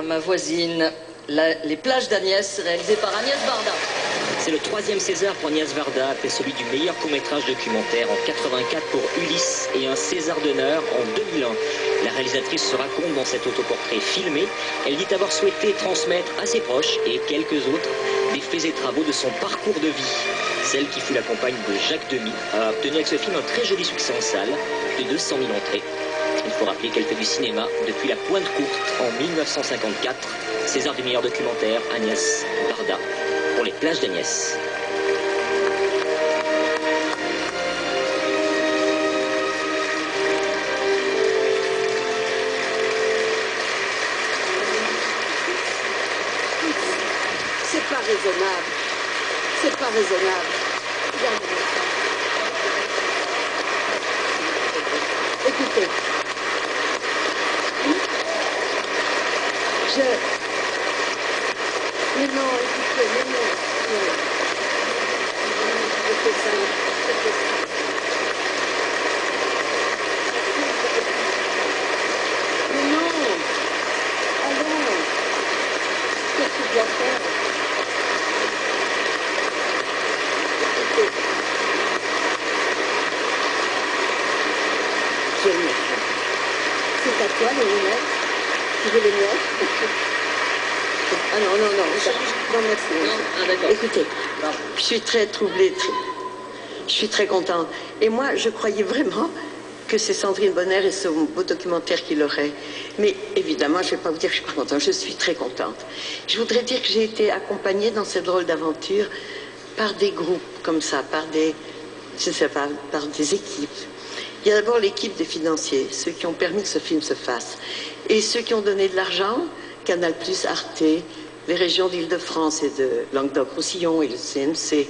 à ma voisine, Les plages d'Agnès, réalisé par Agnès Varda. C'est le 3e César pour Agnès Varda, après celui du meilleur court-métrage documentaire en 84 pour Ulysse et un César d'honneur en 2001. La réalisatrice se raconte dans cet autoportrait filmé. Elle dit avoir souhaité transmettre à ses proches et quelques autres des faits et travaux de son parcours de vie. Celle qui fut la compagne de Jacques Demy a obtenu avec ce film un très joli succès en salle, de 200 000 entrées. Il faut rappeler qu'elle fait du cinéma depuis La Pointe Courte en 1954. César du meilleur documentaire, Agnès Varda, pour Les plages d'Agnès. C'est pas raisonnable. C'est pas raisonnable. Écoutez. Mais non, écoutez, mais non. Je fais ça. Mais non. Allons. Qu'est-ce que je dois faire? Écoutez. J'ai une lettre. C'est à toi les lunettes. Tu veux les miennes? Ah non, non, non. Non, merci. Non, ah, d'accord. Écoutez, je suis très troublée, je suis très contente. Et moi, je croyais vraiment que c'est Sandrine Bonnaire et son beau documentaire qui l'aurait. Mais évidemment, je ne vais pas vous dire que je suis pas contente, je suis très contente. Je voudrais dire que j'ai été accompagnée dans cette drôle d'aventure par des groupes comme ça, par des, je sais pas, par des équipes. Il y a d'abord l'équipe des financiers, ceux qui ont permis que ce film se fasse. Et ceux qui ont donné de l'argent, Canal+, Arte, les régions d'Île-de-France et de Languedoc-Roussillon et le CNC.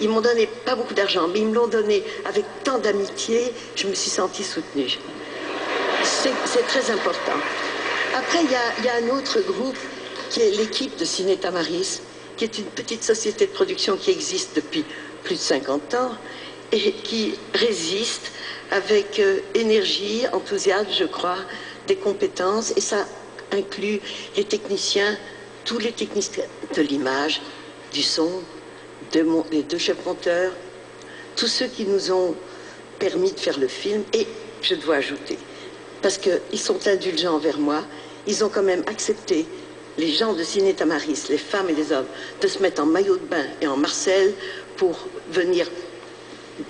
Ils m'ont donné pas beaucoup d'argent, mais ils me l'ont donné avec tant d'amitié, je me suis sentie soutenue. C'est très important. Après, il y a un autre groupe qui est l'équipe de Ciné Tamaris, qui est une petite société de production qui existe depuis plus de 50 ans et qui résiste avec énergie, enthousiasme, je crois, des compétences, et ça inclut les techniciens, tous les techniciens de l'image, du son, les 2 chefs monteurs, tous ceux qui nous ont permis de faire le film. Et je dois ajouter, parce qu'ils sont indulgents envers moi, ils ont quand même accepté, les gens de Ciné Tamaris, les femmes et les hommes, de se mettre en maillot de bain et en marcel pour venir.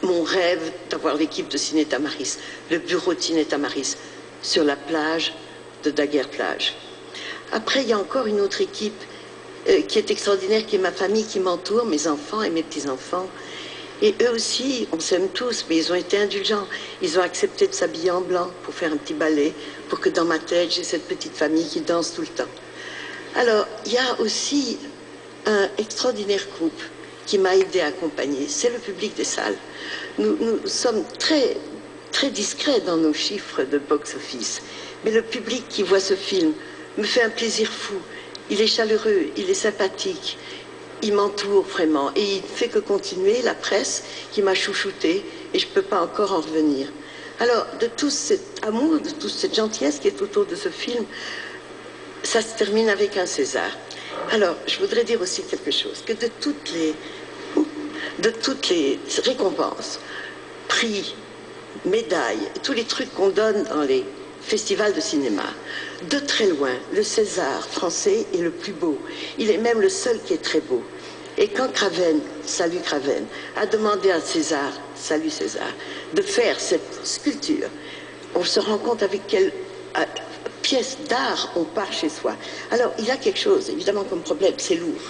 Mon rêve d'avoir l'équipe de Ciné Tamaris, le bureau de Ciné Tamaris, sur la plage de Daguerre-Plage. Après, il y a encore une autre équipe qui est extraordinaire, qui est ma famille, qui m'entoure, mes enfants et mes petits-enfants. Et eux aussi, on s'aime tous, mais ils ont été indulgents. Ils ont accepté de s'habiller en blanc pour faire un petit ballet, pour que dans ma tête, j'ai cette petite famille qui danse tout le temps. Alors, il y a aussi un extraordinaire groupe qui m'a aidé à accompagner, c'est le public des salles. Nous sommes très, très discrets dans nos chiffres de box-office, mais le public qui voit ce film me fait un plaisir fou. Il est chaleureux, il est sympathique, il m'entoure vraiment, et il ne fait que continuer, la presse qui m'a chouchouté, et je ne peux pas encore en revenir. Alors, de tout cet amour, de toute cette gentillesse qui est autour de ce film, ça se termine avec un César. Alors, je voudrais dire aussi quelque chose, que de toutes les récompenses, prix, médailles, tous les trucs qu'on donne dans les festivals de cinéma, de très loin, le César français est le plus beau. Il est même le seul qui est très beau. Et quand Craven, salut Craven, a demandé à César, salut César, de faire cette sculpture, on se rend compte avec quelle pièce d'art on part chez soi. Alors, il y a quelque chose, évidemment, comme problème, c'est lourd.